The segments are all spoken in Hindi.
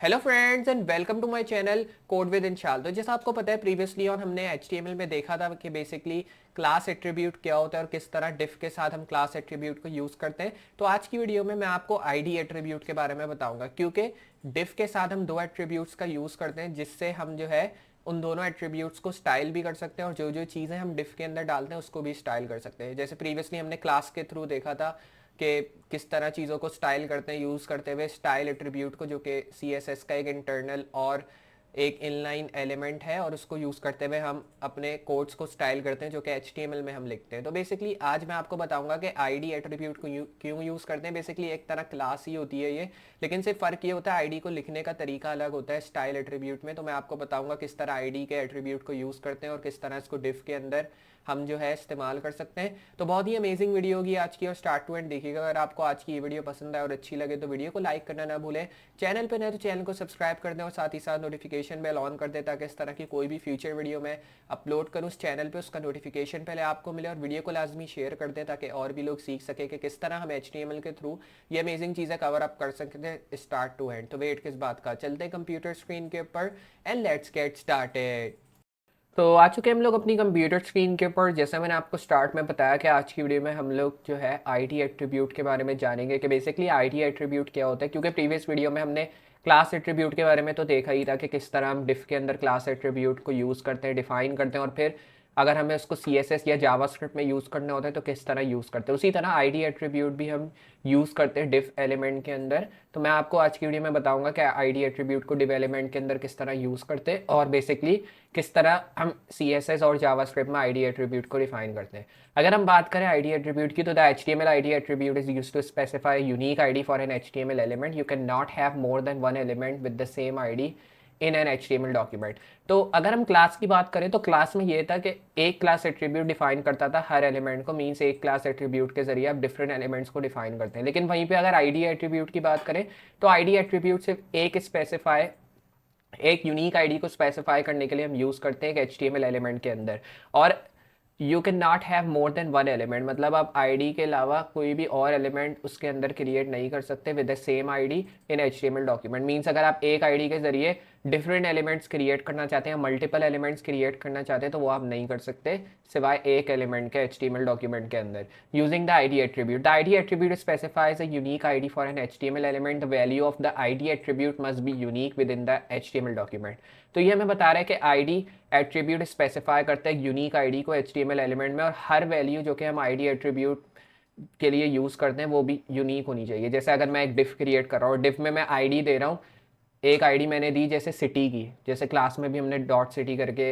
Hello friends and welcome to my channel code with Inshal. तो जैसा आपको पता है प्रीवियसली ऑन हमने HTML में देखा था कि बेसिकली क्लास एट्रीब्यूट क्या होता है और किस तरह डिफ के साथ हम क्लास एट्रीब्यूट को यूज़ करते हैं। तो आज की वीडियो में मैं आपको आईडी एट्रीब्यूट के बारे में बताऊंगा, क्योंकि डिफ के साथ हम दो एट्रीब्यूट्स का यूज़ करते हैं जिससे हम जो है उन दोनों एट्रीब्यूट्स को स्टाइल भी कर सकते हैं और जो जो चीज़ें हम डिफ के अंदर डालते हैं उसको भी स्टाइल कर सकते हैं। जैसे प्रीवियसली हमने क्लास के थ्रू देखा था कि किस तरह चीज़ों को स्टाइल करते हैं यूज़ करते हुए स्टाइल एट्रीब्यूट को, जो कि CSS का एक इंटरनल और एक इनलाइन एलिमेंट है, और उसको यूज़ करते हुए हम अपने कोड्स को स्टाइल करते हैं जो कि HTML में हम लिखते हैं। तो बेसिकली आज मैं आपको बताऊंगा कि आईडी एट्रीब्यूट को क्यों यूज़ करते हैं। बेसिकली एक तरह क्लास ही होती है ये, लेकिन सिर्फ फ़र्क ये होता है आईडी को लिखने का तरीका अलग होता है स्टाइल एट्रीब्यूट में। तो मैं आपको बताऊंगा किस तरह आईडी के एट्रीब्यूट को यूज़ करते हैं और किस तरह इसको डिफ के अंदर हम जो है इस्तेमाल कर सकते हैं। तो बहुत ही अमेजिंग वीडियो होगी आज की और स्टार्ट टू एंड देखिएगा। अगर आपको आज की ये वीडियो पसंद आए और अच्छी लगे तो वीडियो को लाइक करना ना भूलें। चैनल पर नए तो चैनल को सब्सक्राइब कर दें और साथ ही साथ नोटिफिकेशन बेल ऑन कर दें ताकि इस तरह की कोई भी फ्यूचर वीडियो मैं अपलोड करूँ उस चैनल पर उसका नोटिफिकेशन पहले आपको मिले। और वीडियो को लाजमी शेयर कर दें ताकि और भी लोग सीख सके कि किस तरह हम HTML के थ्रू ये अमेजिंग चीज़ें कवर अप कर सकते हैं स्टार्ट टू एंड। तो वेट किस बात का, चलते हैं कंप्यूटर स्क्रीन के ऊपर एंड लेट्स गेट स्टार्टेड। तो आ चुके हैं हम लोग अपनी कंप्यूटर स्क्रीन के ऊपर। जैसा मैंने आपको स्टार्ट में बताया कि आज की वीडियो में हम लोग जो है आईडी एट्रीब्यूट के बारे में जानेंगे कि बेसिकली आईडी एट्रीब्यूट क्या होता है। क्योंकि प्रीवियस वीडियो में हमने क्लास एट्रीब्यूट के बारे में तो देखा ही था कि किस तरह हम डिफ के अंदर क्लास एट्रीब्यूट को यूज़ करते हैं, डिफाइन करते हैं, और फिर अगर हमें उसको CSS या जावास्क्रिप्ट में यूज़ करना होता है तो किस तरह यूज़ करते हैं। उसी तरह आईडी एट्रीब्यूट भी हम यूज़ करते हैं डिफ एलिमेंट के अंदर। तो मैं आपको आज की वीडियो में बताऊंगा कि आईडी एट्रीब्यूट को डिफ एलिमेंट के अंदर किस तरह यूज़ करते हैं और बेसिकली किस तरह हम CSS और जावास्क्रिप्ट में आईडी एट्रीब्यूट को डिफाइन करते हैं। अगर हम बात करें आईडी एट्रीब्यूट की, तो the HTML ID attribute is used to specify unique ID for an HTML element. You can not have more than one element with the same ID in an HTML document. तो अगर हम क्लास की बात करें तो क्लास में ये था कि एक क्लास एट्रीब्यूट डिफाइन करता था हर एलिमेंट को, मीन्स एक क्लास एट्रीब्यूट के जरिए आप डिफरेंट एलिमेंट्स को डिफाइन करते हैं। लेकिन वहीं पे अगर आईडी एट्रीब्यूट की बात करें तो आईडी एट्रीब्यूट सिर्फ एक यूनिक आईडी को स्पेसिफाई करने के लिए हम यूज़ करते हैं एक HTML एलिमेंट के अंदर। और you can not have more than one element, मतलब आप आईडी के अलावा कोई भी और एलिमेंट उसके अंदर क्रिएट नहीं कर सकते with the same ID in HTML document. Means अगर आप एक आईडी के जरिए डिफरेंट एलिमेंट्स क्रिएट करना चाहते हैं, मल्टीपल एलिमेंट्स क्रिएट करना चाहते हैं, तो वो आप नहीं कर सकते सिवाय एक एलिमेंट के HTML डॉक्यूमेंट के अंदर using the ID attribute. The ID attribute specifies a unique ID for an HTML element. The value of the ID attribute must be unique within the HTML document. तो ये हमें बता रहा है कि आईडी एट्रीब्यूट स्पेसिफाई करते हैं यूनिक आईडी को HTML एलिमेंट में, और हर वैल्यू जो कि हम आईडी एट्रीब्यूट के लिए यूज़ करते हैं वो भी यूनिक होनी चाहिए। जैसे अगर मैं एक डिफ क्रिएट कर रहा हूँ, डिफ में मैं आईडी दे रहा हूँ, एक आईडी मैंने दी जैसे सिटी की, जैसे क्लास में भी हमने डॉट सिटी करके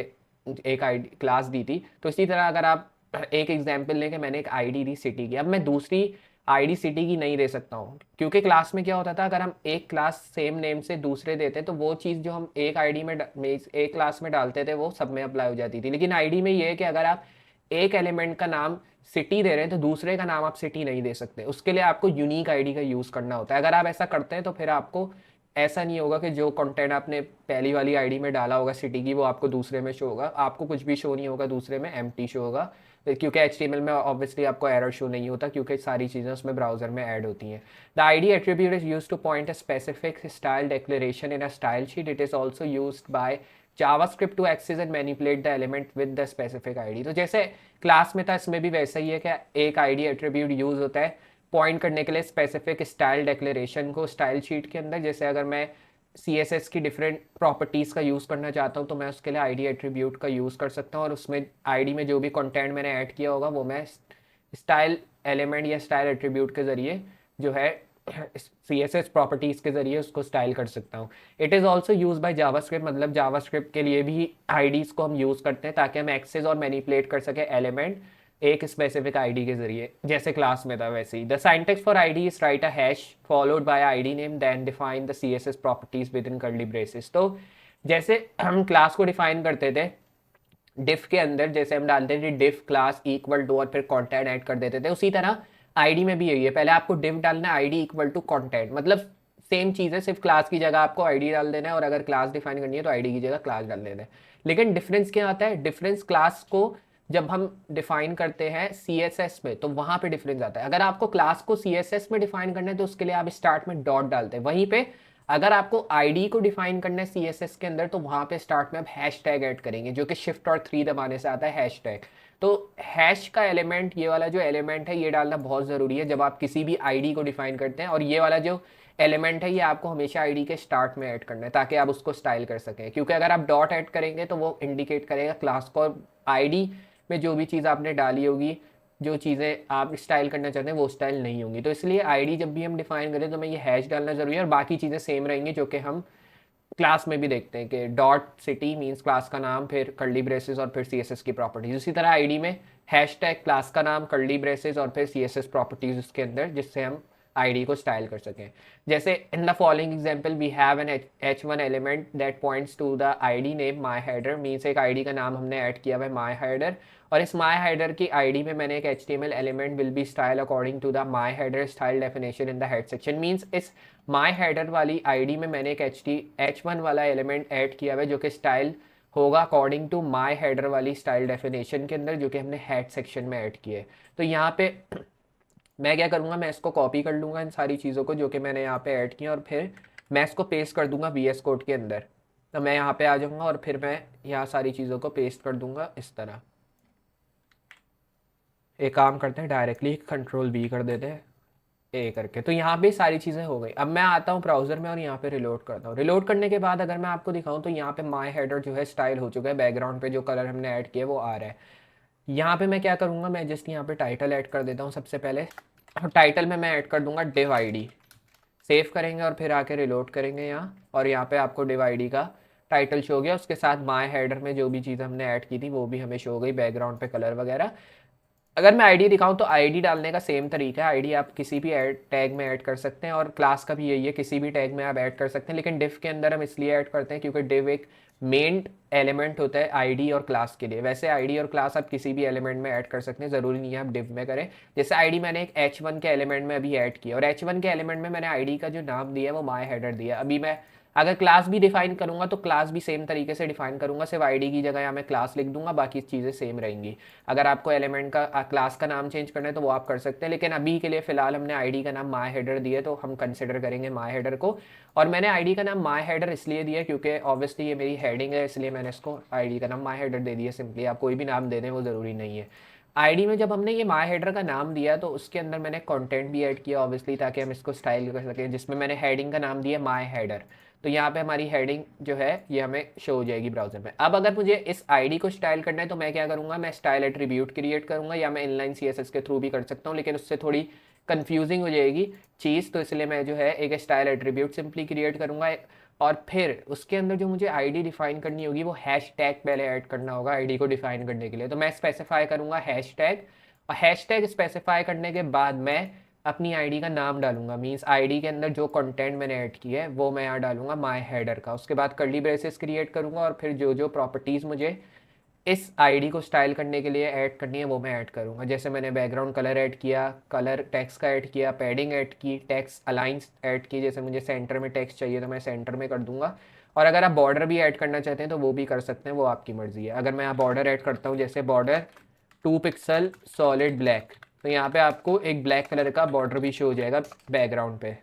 एक आईडी क्लास दी थी, तो इसी तरह अगर आप एक एग्जांपल लें कि मैंने एक आईडी दी सिटी की, अब मैं दूसरी आईडी सिटी की नहीं दे सकता हूँ, क्योंकि क्लास में क्या होता था अगर हम एक क्लास सेम नेम से दूसरे देते तो वो चीज़ जो हम एक आईडी में एक क्लास में डालते थे वो सब में अप्लाई हो जाती थी। लेकिन आईडी में ये है कि अगर आप एक एलिमेंट का नाम सिटी दे रहे हैं तो दूसरे का नाम आप सिटी नहीं दे सकते, उसके लिए आपको यूनिक आईडी का यूज़ करना होता है। अगर आप ऐसा करते हैं तो फिर आपको ऐसा नहीं होगा कि जो कंटेंट आपने पहली वाली आईडी में डाला होगा सिटी की वो आपको दूसरे में शो होगा, आपको कुछ भी शो नहीं होगा दूसरे में, एम्प्टी शो होगा, क्योंकि HTML में ऑब्वियसली आपको एरर शो नहीं होता क्योंकि सारी चीज़ें उसमें ब्राउजर में ऐड होती हैं। The ID attribute is used to point a specific style declaration in a style sheet. It is also used by JavaScript to access and manipulate the element with the specific ID. तो जैसे क्लास में था इसमें भी वैसा ही है कि एक आईडी एट्रीब्यूट यूज होता है पॉइंट करने के लिए स्पेसिफिक स्टाइल डिक्लेरेशन को स्टाइल शीट के अंदर। जैसे अगर मैं CSS की डिफरेंट प्रॉपर्टीज़ का यूज़ करना चाहता हूँ तो मैं उसके लिए आईडी एट्रीब्यूट का यूज़ कर सकता हूँ, और उसमें आईडी में जो भी कंटेंट मैंने ऐड किया होगा वो मैं स्टाइल एलिमेंट या स्टाइल एट्रीब्यूट के ज़रिए जो है CSS प्रॉपर्टीज़ के ज़रिए उसको स्टाइल कर सकता हूँ। It is also use by JavaScript, मतलब जावास्क्रिप्ट के लिए भी आईडीज़ को हम यूज़ करते हैं ताकि हम एक्सेस और मैनिपुलेट कर सकें एलिमेंट एक स्पेसिफिक आईडी के जरिए, जैसे क्लास में था वैसे ही। The syntax for ID is write a hash followed by ID name then define the CSS properties within curly braces. तो जैसे हम क्लास को डिफाइन करते थे डिफ के अंदर, जैसे हम डालते थे डिफ क्लास इक्वल टू और फिर कंटेंट ऐड कर देते थे, उसी तरह आईडी में भी यही है। पहले आपको डिफ डालना है आईडी इक्वल टू कंटेंट, मतलब सेम चीज़ है, सिर्फ क्लास की जगह आपको आईडी डाल देना है, और अगर क्लास डिफाइन करनी है तो आईडी की जगह क्लास डाल देना है। लेकिन डिफरेंस क्या आता है, डिफरेंस क्लास को जब हम डिफाइन करते हैं CSS में तो वहां पे डिफरेंस आता है। अगर आपको क्लास को CSS में डिफाइन करना है तो उसके लिए आप स्टार्ट में डॉट डालते हैं, वहीं पे अगर आपको आईडी को डिफाइन करना है सीएसएस के अंदर तो वहाँ पे स्टार्ट में आप हैश टैग ऐड करेंगे, जो कि शिफ्ट और 3 दबाने से आता है हैश टैग। तो हैश का एलिमेंट, ये वाला जो एलिमेंट है ये डालना बहुत ज़रूरी है जब आप किसी भी आईडी को डिफाइन करते हैं। और ये वाला जो एलिमेंट है ये आपको हमेशा आईडी के स्टार्ट में ऐड करना है ताकि आप उसको स्टाइल कर सकें, क्योंकि अगर आप डॉट ऐड करेंगे तो वो इंडिकेट करेगा क्लास को, और आईडी में जो भी चीज़ आपने डाली होगी, जो चीज़ें आप स्टाइल करना चाहते हैं वो स्टाइल नहीं होंगी। तो इसलिए आईडी जब भी हम डिफाइन करें तो हमें ये हैश डालना ज़रूरी है, और बाकी चीज़ें सेम रहेंगी जो कि हम क्लास में भी देखते हैं कि डॉट सिटी मींस क्लास का नाम, फिर कर्ली ब्रेसेस और फिर सीएसएस की प्रॉपर्टीज। उसी तरह आईडी में हैश टैग क्लास का नाम, कर्ली ब्रेसेस और फिर सीएसएस प्रॉपर्टीज उसके अंदर, जिससे हम आईडी को स्टाइल कर सकें। जैसे in the following example we have an h1 element that points to the ID name my header, means एक आईडी का नाम हमने ऐड किया हुआ है माई हेडर, और इस माई हेडर की आईडी में मैंने एक HTML element will be style according to the my header style definition in the head section. Means इस माई हेडर वाली आईडी में मैंने एक h1 वाला एलिमेंट ऐड किया हुआ है जो कि स्टाइल होगा अकॉर्डिंग टू माई हेडर वाली स्टाइल डेफिनेशन के अंदर, जो कि हमने हेड सेक्शन में ऐड किए। तो यहाँ पे मैं क्या करूँगा, मैं इसको कॉपी कर लूँगा इन सारी चीज़ों को जो कि मैंने यहाँ पे ऐड किया, और फिर मैं इसको पेस्ट कर दूँगा VS कोड के अंदर। तो मैं यहाँ पे आ जाऊँगा और फिर मैं यहाँ सारी चीज़ों को पेस्ट कर दूँगा इस तरह। एक काम करते हैं, डायरेक्टली Ctrl+V कर देते हैं ए करके। तो यहाँ पे सारी चीज़ें हो गई। अब मैं आता हूँ ब्राउज़र में और यहाँ पे रिलोड करता हूँ। रिलोड करने के बाद अगर मैं आपको दिखाऊँ तो यहाँ पे माई हेडर जो है स्टाइल हो चुका है, बैकग्राउंड पे जो कलर हमने ऐड किया वो आ रहा है। यहाँ पे मैं क्या करूँगा, मैं जस्ट यहाँ पे टाइटल ऐड कर देता हूँ सबसे पहले। और टाइटल में मैं ऐड कर दूँगा div id। सेव करेंगे और फिर आके रिलोड करेंगे यहाँ, और यहाँ पे आपको div id का टाइटल शो हो गया। उसके साथ माई हेडर में जो भी चीज़ हमने ऐड की थी वो भी हमें शो हो गई, बैकग्राउंड पे कलर वगैरह। अगर मैं आईडी दिखाऊं तो आईडी डालने का सेम तरीका है। आईडी आप किसी भी टैग में ऐड कर सकते हैं, और क्लास का भी यही है, किसी भी टैग में आप ऐड कर सकते हैं। लेकिन डिव के अंदर हम इसलिए ऐड करते हैं क्योंकि डिव एक मेन एलिमेंट होता है आईडी और क्लास के लिए। वैसे आईडी और क्लास आप किसी भी एलिमेंट में ऐड कर सकते हैं, ज़रूरी नहीं है आप डिव में करें। जैसे आईडी मैंने एक h1 के एलिमेंट में अभी ऐड किया, और h1 के एलिमेंट में मैंने आईडी का जो नाम दिया है वो माई हेडर दिया। अभी मैं अगर क्लास भी डिफाइन करूंगा तो क्लास भी सेम तरीके से डिफाइन करूंगा, सिर्फ आईडी की जगह यहाँ मैं क्लास लिख दूंगा, बाकी चीज़ें सेम रहेंगी। अगर आपको एलिमेंट का क्लास का नाम चेंज करना है तो वो आप कर सकते हैं, लेकिन अभी के लिए फ़िलहाल हमने आईडी का नाम माई हेडर दिया तो हम कंसिडर करेंगे माई हेडर को। और मैंने आईडी का नाम माई हेडर इसलिए दिया क्योंकि ऑब्वियसली ये मेरी हेडिंग है, इसलिए मैंने इसको आईडी का नाम माई हेडर दे दिया। सिंपली आप कोई भी नाम दे दें, वो ज़रूरी नहीं है। आईडी में जब हमने ये माई हेडर का नाम दिया तो उसके अंदर मैंने कंटेंट भी ऐड किया ऑब्वियसली, ताकि हम इसको स्टाइल कर सकें, जिसमें मैंने हेडिंग का नाम दिया माई हेडर। तो यहाँ पे हमारी हेडिंग जो है ये हमें शो हो जाएगी ब्राउजर में। अब अगर मुझे इस आईडी को स्टाइल करना है तो मैं क्या करूँगा, मैं स्टाइल एट्रीब्यूट क्रिएट करूँगा, या मैं इनलाइन CSS के थ्रू भी कर सकता हूँ, लेकिन उससे थोड़ी कंफ्यूजिंग हो जाएगी चीज़। तो इसलिए मैं जो है एक स्टाइल एट्रीब्यूट सिंपली क्रिएट करूँगा, और फिर उसके अंदर जो मुझे आईडी डिफाइन करनी होगी वो हैश टैग पहले ऐड करना होगा आईडी को डिफाइन करने के लिए। तो मैं स्पेसिफाई करूँगा हैश टैग, और हैश टैग स्पेसिफाई करने के बाद मैं अपनी आईडी का नाम डालूंगा। मींस आईडी के अंदर जो कंटेंट मैंने ऐड किया है वो मैं यहाँ डालूंगा माई हेडर का। उसके बाद कर्ली ब्रेसेस क्रिएट करूँगा, और फिर जो जो प्रॉपर्टीज़ मुझे इस आईडी को स्टाइल करने के लिए ऐड करनी है वो मैं ऐड करूँगा। जैसे मैंने बैकग्राउंड कलर ऐड किया, कलर टेक्स्ट का ऐड किया, पैडिंग ऐड की, टेक्स्ट अलाइंस ऐड की। जैसे मुझे सेंटर में टेक्स्ट चाहिए तो मैं सेंटर में कर दूंगा, और अगर आप बॉर्डर भी ऐड करना चाहते हैं तो वो भी कर सकते हैं, वो आपकी मर्ज़ी है। अगर मैं यहाँ बॉर्डर ऐड करता हूँ, जैसे बॉर्डर 2 पिक्सल सॉलिड ब्लैक, तो यहाँ पे आपको एक ब्लैक कलर का बॉर्डर भी शो हो जाएगा बैकग्राउंड पे।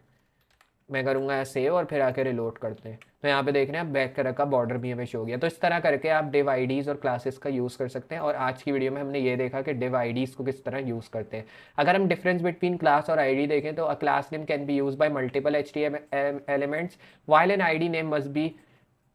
मैं करूँगा सेव और फिर आके रिलोड करते हैं, तो यहाँ पे देख रहे हैं बैक कलर का बॉर्डर भी हमें शो हो गया। तो इस तरह करके आप डिव आईडीज़ और क्लासेस का यूज़ कर सकते हैं। और आज की वीडियो में हमने ये देखा कि डिव आईडीज़ को किस तरह यूज़ करते हैं। अगर हम डिफरेंस बिटवीन क्लास और आईडी देखें तो a class name can be use by multiple HTML elements while an ID name must be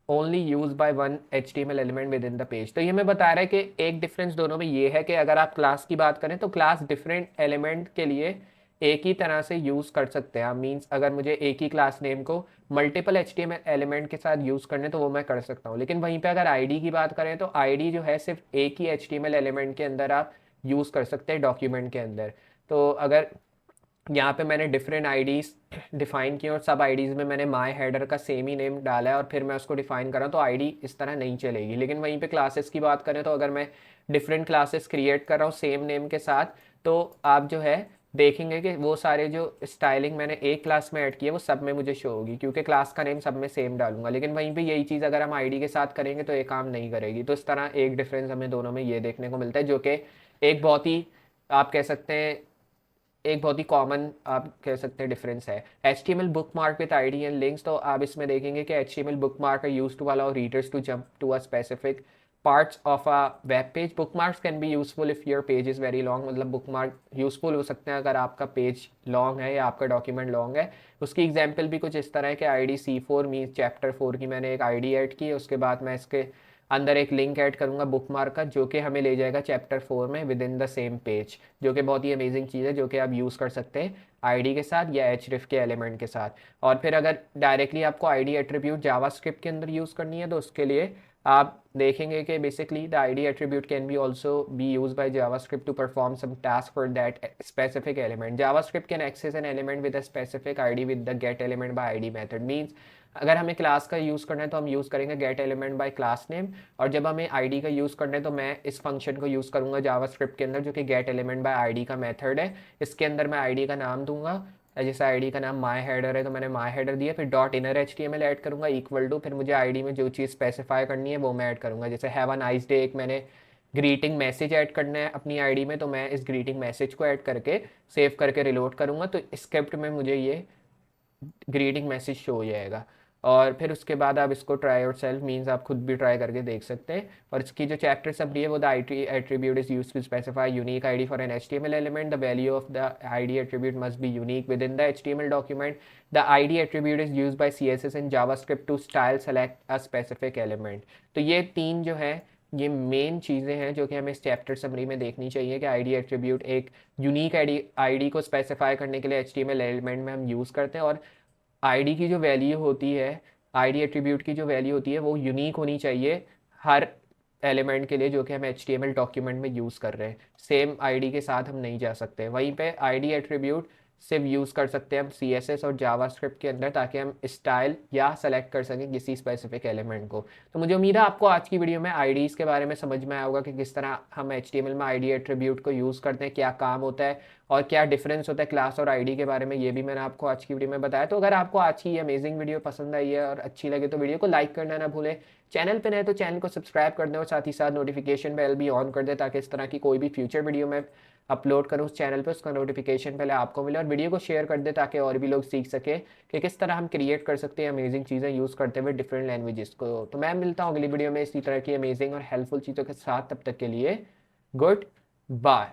only use by one HTML element within the page. तो ये हमें बता रहा है कि एक डिफरेंस दोनों में ये है कि अगर आप क्लास की बात करें तो क्लास डिफरेंट एलिमेंट के लिए एक ही तरह से यूज़ कर सकते हैं। मीन्स अगर मुझे एक ही क्लास नेम को मल्टीपल HTML एलिमेंट के साथ यूज़ करने तो वो मैं कर सकता हूँ। लेकिन वहीं पे अगर आईडी की बात करें तो आईडी जो है सिर्फ एक ही HTML एलिमेंट के अंदर आप यूज़ कर सकते हैं डॉक्यूमेंट के अंदर। तो अगर यहाँ पे मैंने डिफरेंट आईडीज़ डिफाइन की और सब आईडीज़ में मैंने माई हेडर का सेम ही नेम डाला है और फिर मैं उसको डिफाइन करा तो आईडी इस तरह नहीं चलेगी। लेकिन वहीं पे क्लासेस की बात करें तो अगर मैं डिफरेंट क्लासेस क्रिएट कर रहा हूँ सेम नेम के साथ, तो आप जो है देखेंगे कि वो सारे जो स्टाइलिंग मैंने एक क्लास में ऐड किए वो सब में मुझे शो होगी, क्योंकि क्लास का नेम सब में सेम डालूंगा। लेकिन वहीं पे यही चीज़ अगर हम आईडी के साथ करेंगे तो ये काम नहीं करेगी। तो इस तरह एक डिफरेंस हमें दोनों में ये देखने को मिलता है, जो कि एक बहुत ही आप कह सकते हैं एक बहुत ही कॉमन आप कह सकते हैं डिफरेंस है। HTML book mark with ID and links, तो आप इसमें देखेंगे कि HTML book mark are used to allow readers to jump to a specific parts of a web page. Bookmarks can be useful if your page is very long, मतलब बुक मार्क यूजफुल हो सकते हैं अगर आपका पेज लॉन्ग है या आपका डॉक्यूमेंट लॉन्ग है। उसकी एग्जांपल भी कुछ इस तरह है कि ID C4 मीन्स चैप्टर 4 की मैंने एक ID ऐड की है, उसके बाद मैं इसके अंदर एक लिंक ऐड करूंगा बुक मार्क का, जो कि हमें ले जाएगा चैप्टर 4 में with in the same page, जो कि बहुत ही अमेजिंग चीज़ है, जो कि आप यूज़ कर सकते हैं आईडी के साथ या href के एलिमेंट के साथ। और फिर अगर डायरेक्टली आपको आईडी एट्रीब्यूट जावास्क्रिप्ट के अंदर यूज़ करनी है तो उसके लिए आप देखेंगे कि basically the ID attribute can be also be use by JavaScript to perform some task for that specific element. JavaScript can access an element with a specific ID with the get element by ID method. Means अगर हमें क्लास का यूज़ करना है तो हम यूज़ करेंगे gate element bye class name, और जब हमें आईडी का यूज़ करना है तो मैं इस फंक्शन को यूज़ करूँगा जावास्क्रिप्ट के अंदर, जो कि गेट एलिमेंट बाय आईडी का मेथड है। इसके अंदर मैं आईडी का नाम दूंगा, जैसे आईडी का नाम माई हेडर है तो मैंने माई हेडर दिया, फिर डॉट इनर HTML ऐड करूँगा इक्वल टू, फिर मुझे आईडी में जो चीज़ स्पेसिफाई करनी है वो मैं ऐड करूँगा। जैसे हैव अ नाइस डे एक मैंने ग्रीटिंग मैसेज ऐड करना है अपनी आईडी में, तो मैं इस ग्रीटिंग मैसेज को ऐड करके सेव करके रिलोड करूँगा, तो स्क्रिप्ट में मुझे ये ग्रीटिंग मैसेज शो हो जाएगा। और फिर उसके बाद आप इसको ट्राई और सेल्फ मीन्स आप खुद भी ट्राई करके देख सकते हैं। और इसकी जो चैप्टर समरी है वो the I attribute is use to specify unique ID for an HTML element. The value of the ID attribute must be unique within the HTML document. The ID attribute is use by CSS in JavaScript to style select a specific element. तो ये तीन जो है ये मेन चीज़ें हैं जो कि हमें इस चैप्टर समरी में देखनी चाहिए कि आईडी एट्रीब्यूट एक यूनिक आईडी को स्पेसिफाई करने के लिए HTML एलिमेंट में हम यूज़ करते हैं, और आईडी की जो वैल्यू होती है, आईडी एट्रीब्यूट की जो वैल्यू होती है वो यूनिक होनी चाहिए हर एलिमेंट के लिए जो कि हम HTML डॉक्यूमेंट में यूज़ कर रहे हैं। सेम आईडी के साथ हम नहीं जा सकते। वहीं पे आईडी एट्रीब्यूट सिर्फ यूज़ कर सकते हैं हम CSS और जावास्क्रिप्ट के अंदर, ताकि हम स्टाइल या सेलेक्ट कर सकें किसी स्पेसिफिक एलिमेंट को। तो मुझे उम्मीद है आपको आज की वीडियो में आईडीज़ के बारे में समझ में आया होगा कि किस तरह हम HTML में आईडी एट्रीब्यूट को यूज़ करते हैं, क्या काम होता है और क्या डिफरेंस होता है क्लास और आईडी के बारे में, ये भी मैंने आपको आज की वीडियो में बताया। तो अगर आपको आज की ये अमेजिंग वीडियो पसंद आई है और अच्छी लगे तो वीडियो को लाइक करना ना भूलें। चैनल पे नए तो चैनल को सब्सक्राइब कर दें और साथ ही साथ नोटिफिकेशन बेल भी ऑन कर दें, ताकि इस तरह की कोई भी फ्यूचर वीडियो मैं अपलोड करूँ उस चैनल पे उसका नोटिफिकेशन पहले आपको मिले। और वीडियो को शेयर कर दे ताकि और भी लोग सीख सके कि किस तरह हम क्रिएट कर सकते हैं अमेजिंग चीज़ें यूज़ करते हुए डिफरेंट लैंग्वेजेस को। तो मैं मिलता हूँ अगली वीडियो में इसी तरह की अमेजिंग और हेल्पफुल चीज़ों के साथ, तब तक के लिए गुड बाय।